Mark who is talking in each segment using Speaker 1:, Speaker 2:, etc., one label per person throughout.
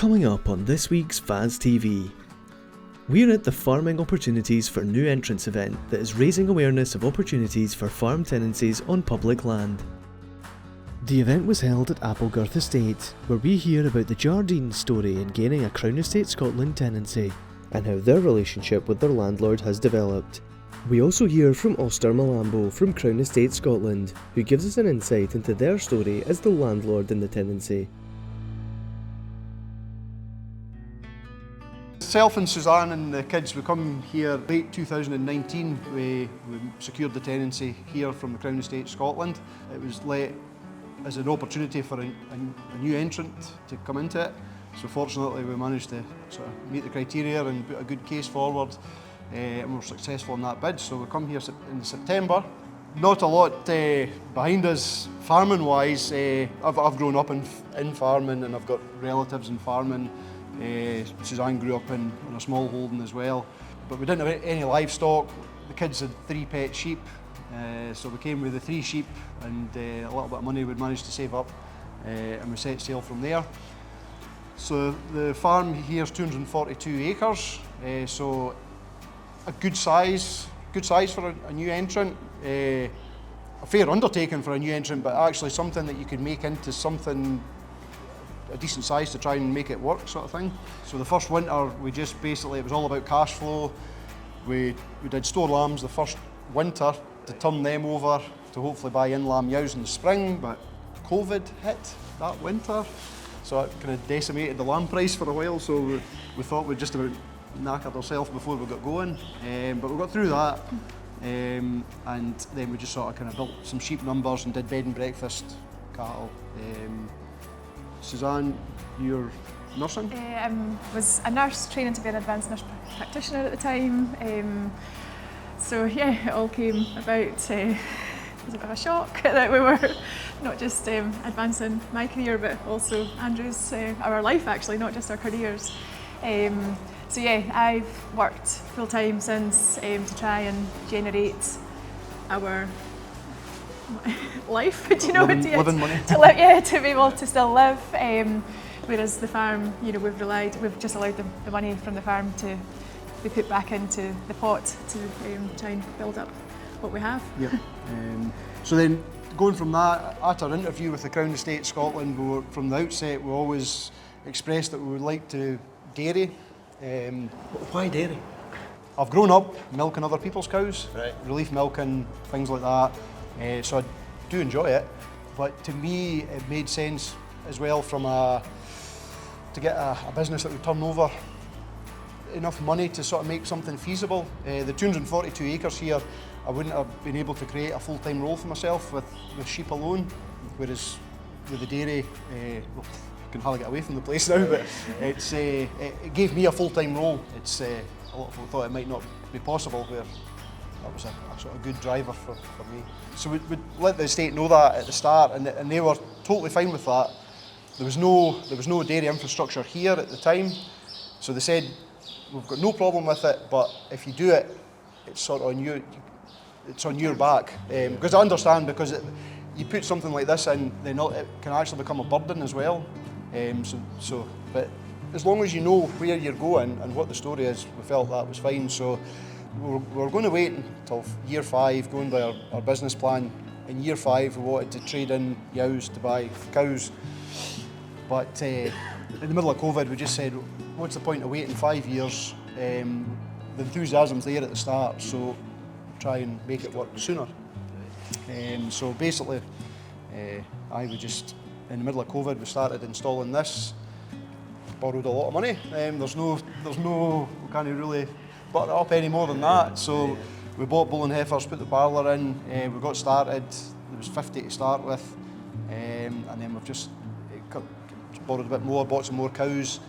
Speaker 1: Coming up on this week's FAS TV. We're at the Farming Opportunities for New Entrants event that is raising awareness of opportunities for farm tenancies on public land. The event was held at Applegirth Estate, where we hear about the Jardines story in gaining a Crown Estate Scotland tenancy, and how their relationship with their landlord has developed. We also hear from Oster Milambo from Crown Estate Scotland, who gives us an insight into their story as the landlord in the tenancy.
Speaker 2: Myself and Suzanne and the kids, we come here late 2019. We secured the tenancy here from the Crown Estate Scotland. It was let as an opportunity for a new entrant to come into it. So fortunately we managed to sort of meet the criteria and put a good case forward, and we were successful in that bid. So we come here in September. Not a lot behind us farming wise. I've grown up in farming and I've got relatives in farming. Suzanne grew up in a small holding as well, but we didn't have any livestock. The kids had 3 pet sheep, so we came with the 3 sheep and a little bit of money we'd managed to save up, and we set sail from there. So the farm here is 242 acres, so a good size for a new entrant. A fair undertaking for a new entrant, but actually something that you could make into something a decent size to try and make it work, sort of thing. So the first winter, we just basically, it was all about cash flow. We did store lambs the first winter to turn them over to hopefully buy in lamb yows in the spring, but COVID hit that winter, so it kind of decimated the lamb price for a while, so we thought we'd just about knackered ourselves before we got going, but we got through that, and then we just sort of kind of built some sheep numbers and did bed and breakfast cattle. Suzanne, you're nursing?
Speaker 3: I was a nurse training to be an advanced nurse practitioner at the time. So yeah, it all came about. It was a bit of a shock that we were not just advancing my career, but also Andrew's, our life actually, not just our careers. So yeah, I've worked full time since to try and generate our life, do you know,
Speaker 2: living money.
Speaker 3: to be able to still live. Whereas the farm, you know, we've just allowed the money from the farm to be put back into the pot to try and build up what we have.
Speaker 2: Yep. So then, going from that, at our interview with the Crown Estate Scotland, from the outset, we always expressed that we would like to dairy.
Speaker 1: Why dairy?
Speaker 2: I've grown up milking other people's cows,
Speaker 1: right.
Speaker 2: Relief milking, things like that. So I do enjoy it, but to me it made sense as well to get a business that would turn over enough money to sort of make something feasible. The 242 acres here, I wouldn't have been able to create a full-time role for myself with sheep alone, whereas with the dairy, well, I can hardly get away from the place now, but it gave me a full-time role. A lot of people thought it might not be possible, where that was a sort of good driver for me. So we let the estate know that at the start, and they were totally fine with that. There was no dairy infrastructure here at the time, so they said, we've got no problem with it, but if you do it, it's sort of on you. It's on your back. Because I understand, because you put something like this in, then it can actually become a burden as well. But as long as you know where you're going and what the story is, we felt that was fine. So we're going to wait until year 5, going by our business plan. In year 5, we wanted to trade in yows to buy cows. But in the middle of COVID, we just said, what's the point of waiting 5 years? The enthusiasm's there at the start, so try and make it work sooner. So basically, we just, in the middle of COVID, we started installing this. Borrowed a lot of money. There's no, we can't really butter it up any more than that. So we bought bull and heifers, put the parlour in, we got started. There was 50 to start with, and then we've just borrowed a bit more, bought some more cows.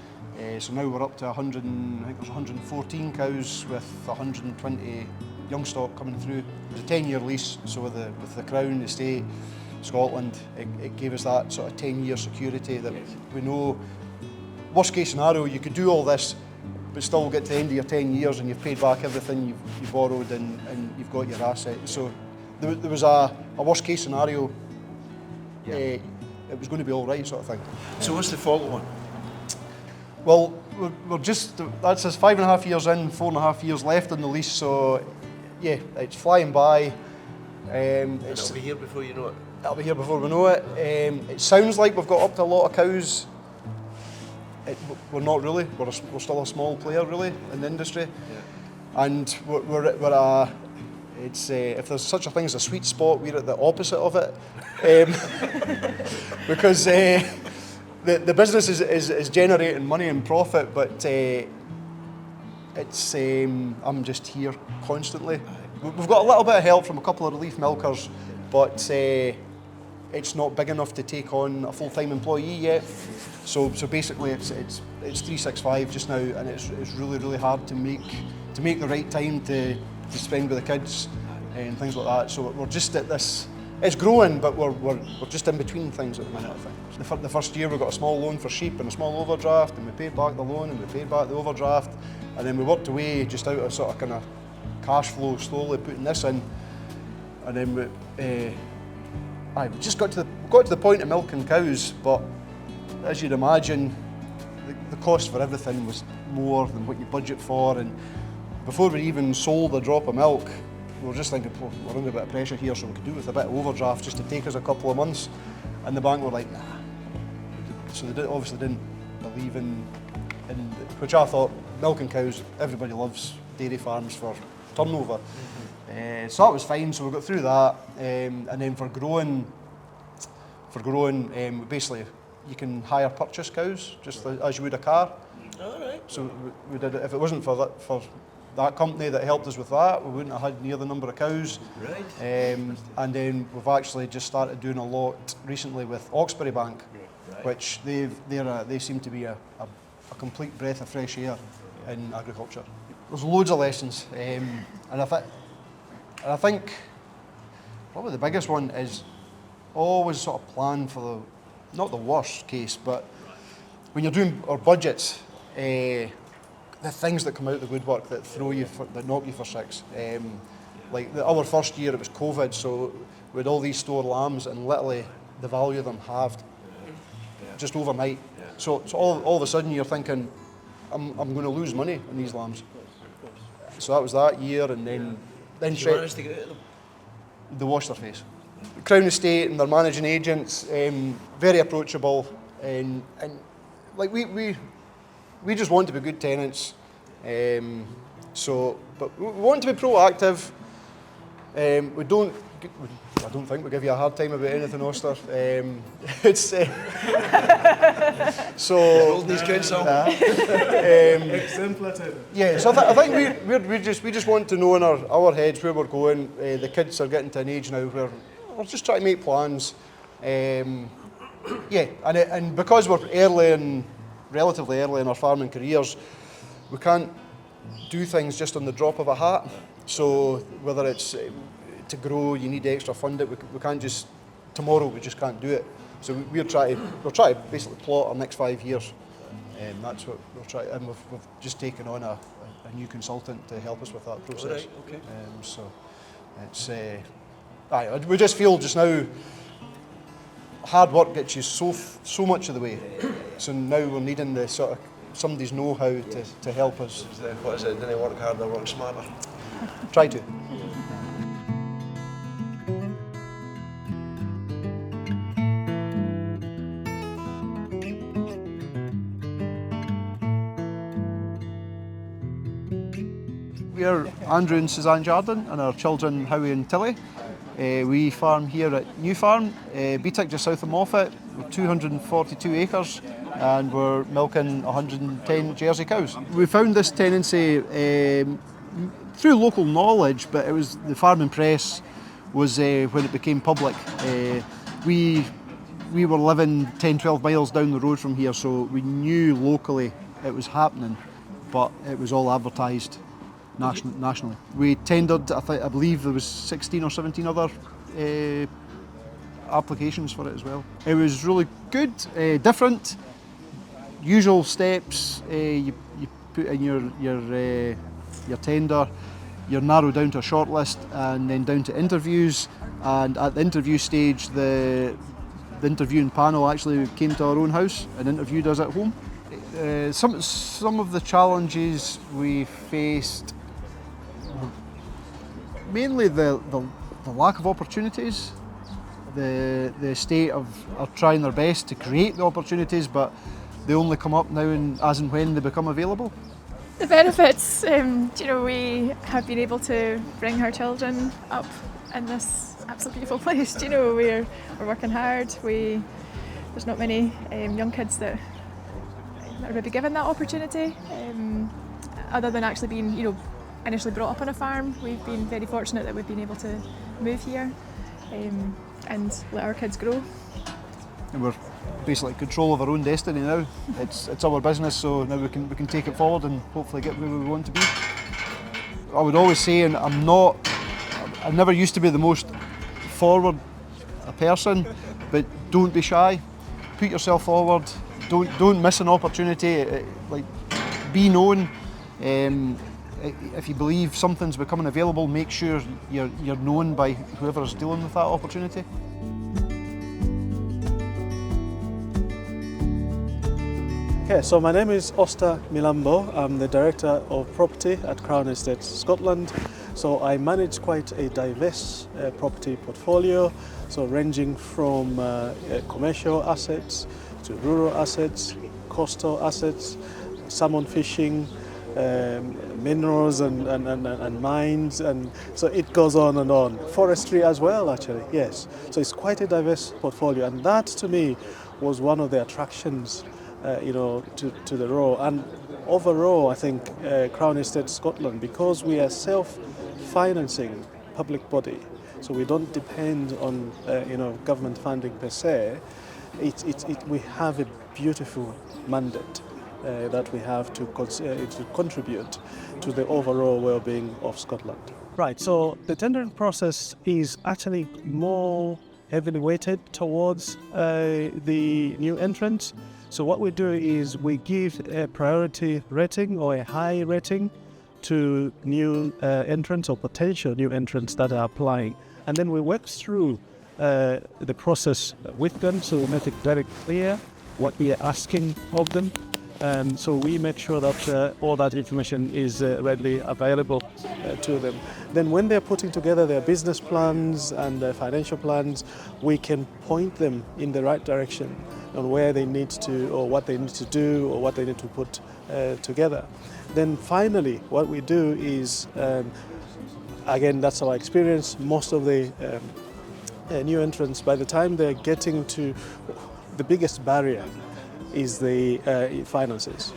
Speaker 2: So now we're up to 100, I think there's 114 cows with 120 young stock coming through. It was a 10-year lease, so with the Crown Estate Scotland, it gave us that sort of 10-year security that we know. Worst case scenario, you could do all this, but still get to the end of your 10 years and you've paid back everything you've borrowed and you've got your assets. So there was a worst case scenario. It was going to be all right, sort of thing.
Speaker 1: So what's the follow-on?
Speaker 2: Well, we're just, that's us 5.5 years in, 4.5 years left on the lease, so yeah, it's flying by.
Speaker 4: It'll be here before you know it.
Speaker 2: It'll be here before we know it. It sounds like we've got up to a lot of cows. We're not really, we're still a small player really in the industry. Yeah. And if there's such a thing as a sweet spot, we're at the opposite of it. Because the business is generating money and profit, but I'm just here constantly. We've got a little bit of help from a couple of relief milkers, but it's not big enough to take on a full-time employee yet. So basically it's 365 just now, and it's really hard to make the right time to spend with the kids and things like that. So we're just at this. It's growing, but we're just in between things at the minute, I think. The first year we got a small loan for sheep and a small overdraft, and we paid back the loan and we paid back the overdraft, and then we worked away just out of sort of kind of cash flow, slowly putting this in, and then we just got to the point of milking cows. But as you'd imagine, the cost for everything was more than what you budget for, and before we even sold a drop of milk, we were just thinking, well, we're under a bit of pressure here, so we could do with a bit of overdraft just to take us a couple of months. And the bank were like, nah. So they obviously didn't believe in which I thought, milking cows, everybody loves dairy farms for turnover. Mm-hmm. So that was fine, so we got through that. And then for growing, basically, you can hire purchase cows, just as you would a car.
Speaker 4: All right.
Speaker 2: So we did it. If it wasn't for that company that helped us with that, we wouldn't have had near the number of cows.
Speaker 4: Right.
Speaker 2: And then we've actually just started doing a lot recently with Oxbury Bank, right, which they seem to be a complete breath of fresh air in agriculture. There's loads of lessons, and I think probably the biggest one is always sort of plan for not the worst case, but when you're doing our budgets, the things that come out of the woodwork that that knock you for six. Like our first year, it was COVID, so we had all these store lambs, and literally the value of them halved, just overnight. Yeah. So all of a sudden you're thinking, I'm going to lose money on these lambs. So that was that year, and then
Speaker 4: Did you manage to get out of them?
Speaker 2: They washed their face. Crown Estate and their managing agents, very approachable, and like we just want to be good tenants. But we want to be proactive. I don't think we give you a hard time about anything, Oster. It's so.
Speaker 4: Holding these counsel.
Speaker 2: Yeah, so I think we just want to know in our heads where we're going. The kids are getting to an age now where we're just trying to make plans. Yeah, and because we're relatively early in our farming careers, we can't do things just on the drop of a hat. So whether it's to grow, you need extra funding. We can't just tomorrow. We just can't do it. So we're trying to basically plot our next 5 years, and that's what we're trying. And we've just taken on a new consultant to help us with that process.
Speaker 4: Right, okay.
Speaker 2: So it's we just feel just now. Hard work gets you so much of the way. So now we're needing the sort of somebody's know-how to help us.
Speaker 4: What is it? Didn't work harder, work smarter.
Speaker 2: Try to. We are Andrew and Suzanne Jardine and our children Howie and Tilly. We farm here at New Farm, BTIC just south of Moffat, with 242 acres, and we're milking 110 Jersey cows. We found this tenancy through local knowledge, but it was the farming press was when it became public. We were living 10-12 miles down the road from here, so we knew locally it was happening, but it was all advertised nationally. We tendered, I believe there was 16 or 17 other applications for it as well. It was really good, different, usual steps. You put in your tender, you're narrowed down to a short list, and then down to interviews. And at the interview stage, the interviewing panel actually came to our own house and interviewed us at home. Some of the challenges we faced, mainly the lack of opportunities. The estate are trying their best to create the opportunities, but they only come up now as and when they become available.
Speaker 3: The benefits, we have been able to bring our children up in this absolutely beautiful place. We're working hard. There's not many young kids that are maybe given that opportunity, other than actually being, initially brought up on a farm. We've been very fortunate that we've been able to move here and let our kids grow.
Speaker 2: And we're basically in control of our own destiny now. It's our business, so now we can take it forward and hopefully get where we want to be. I would always say, and I never used to be the most forward a person, but don't be shy. Put yourself forward. Don't miss an opportunity. Be known. If you believe something's becoming available, make sure you're known by whoever's dealing with that opportunity.
Speaker 5: Okay, so my name is Oster Milambo. I'm the Director of Property at Crown Estate Scotland. So I manage quite a diverse property portfolio, so ranging from commercial assets to rural assets, coastal assets, salmon fishing, minerals and mines, and so it goes on and on. Forestry as well, actually, yes. So it's quite a diverse portfolio, and that to me was one of the attractions to the role. And overall, I think Crown Estate Scotland, because we are self-financing public body, so we don't depend on government funding per se. We have a beautiful mandate that we have to contribute to the overall well-being of Scotland. Right. So the tendering process is actually more heavily weighted towards the new entrants. So what we do is we give a priority rating or a high rating to new entrants or potential new entrants that are applying. And then we work through the process with them, so we make it very clear what we are asking of them. So we make sure that all that information is readily available to them. Then when they're putting together their business plans and their financial plans, we can point them in the right direction on where they need to, or what they need to do, or what they need to put together. Then finally, what we do is, again, that's our experience, most of the new entrants, by the time they're getting to the biggest barrier is the finances.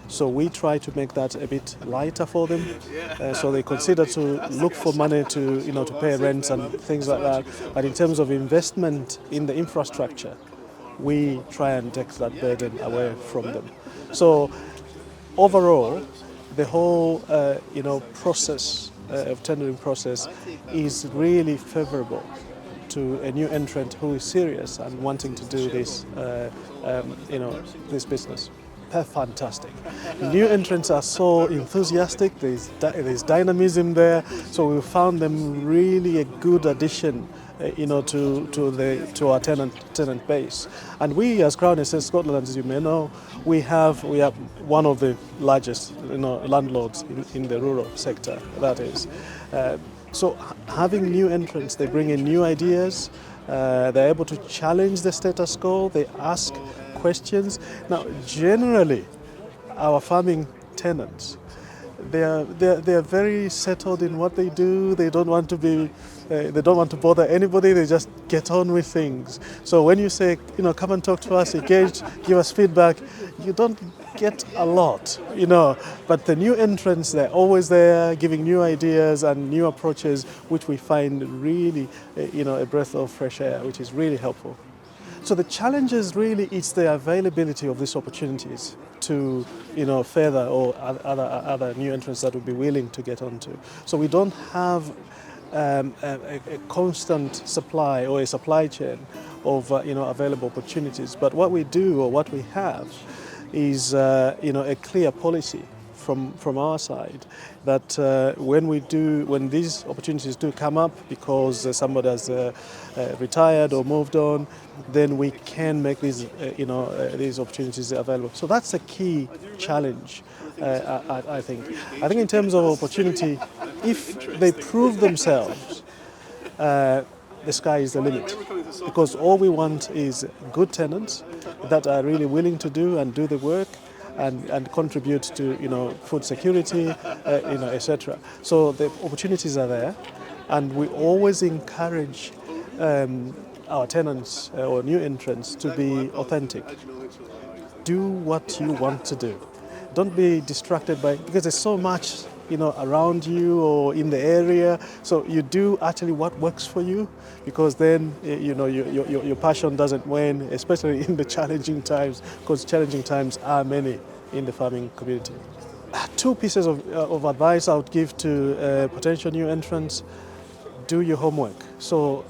Speaker 5: So we try to make that a bit lighter for them, so they consider to look for money to pay rents and things like that. But in terms of investment in the infrastructure, we try and take that burden away from them. So overall, the whole process of tendering process is really favourable to a new entrant who is serious and wanting to do this, this business. They're fantastic. New entrants are so enthusiastic. There's dynamism there. So we found them really a good addition, to our tenant base. And we, as Crown Estate Scotland, as you may know, we have one of the largest, landlords in the rural sector. That is. So having new entrants, they bring in new ideas, they're able to challenge the status quo, they ask questions. Now, generally, our farming tenants, they're very settled in what they do. They don't want to bother anybody. They just get on with things. So when you say, come and talk to us, engage, give us feedback, you don't get a lot, But the new entrants, they're always there, giving new ideas and new approaches, which we find really, a breath of fresh air, which is really helpful. So the challenges really is the availability of these opportunities to, further or other new entrants that would be willing to get onto. So we don't have a constant supply or a supply chain of available opportunities. But what we do, or what we have, is a clear policy from our side that when these opportunities do come up because somebody has retired or moved on, then we can make these these opportunities available. So that's a key challenge. I think in terms of opportunity, if they prove themselves, the sky is the limit, because all we want is good tenants that are really willing to do the work and contribute to food security, etc. So the opportunities are there, and we always encourage our tenants or new entrants to be authentic. Do what you want to do. Don't be distracted because there's so much around you or in the area. So you do actually what works for you, because then your passion doesn't wane, especially in the challenging times, because challenging times are many in the farming community. Two pieces of advice I would give to potential new entrants. Do your homework. So,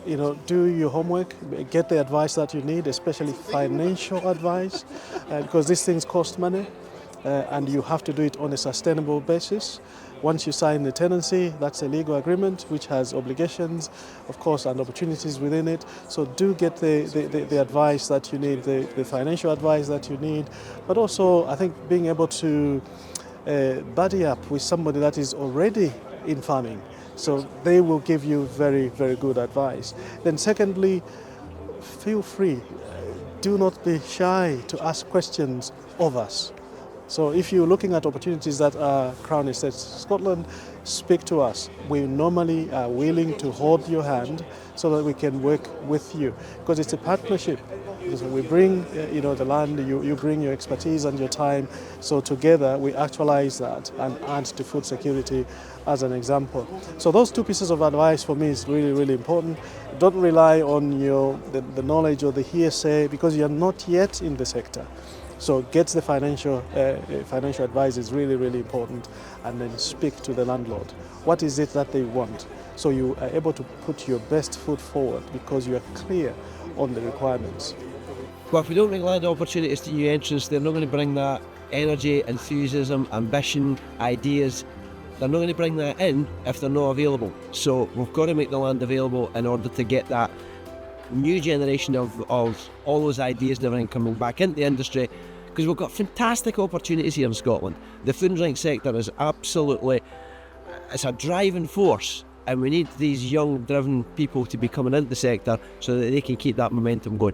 Speaker 5: do your homework, get the advice that you need, especially financial advice, because these things cost money, and you have to do it on a sustainable basis. Once you sign the tenancy, that's a legal agreement which has obligations, of course, and opportunities within it. So do get the advice that you need, the financial advice that you need, but also I think being able to buddy up with somebody that is already in farming. So they will give you very, very good advice. Then secondly, feel free. Do not be shy to ask questions of us. So if you're looking at opportunities that are Crown Estate Scotland, speak to us. We normally are willing to hold your hand so that we can work with you, because it's a partnership. So we bring the land, you bring your expertise and your time, so together we actualize that and add to food security as an example. So those two pieces of advice for me is really, really important. Don't rely on the knowledge or the hearsay, because you're not yet in the sector. So get the financial advice is really, really important, and then speak to the landlord. What is it that they want? So you are able to put your best foot forward because you are clear on the requirements.
Speaker 6: Well, if we don't bring land opportunities to new entrants, they're not going to bring that energy, enthusiasm, ambition, ideas. They're not going to bring that in if they're not available. So we've got to make the land available in order to get that new generation of all those ideas and everything coming back into the industry, because we've got fantastic opportunities here in Scotland. The food and drink sector is absolutely, it's a driving force, and we need these young driven people to be coming into the sector so that they can keep that momentum going.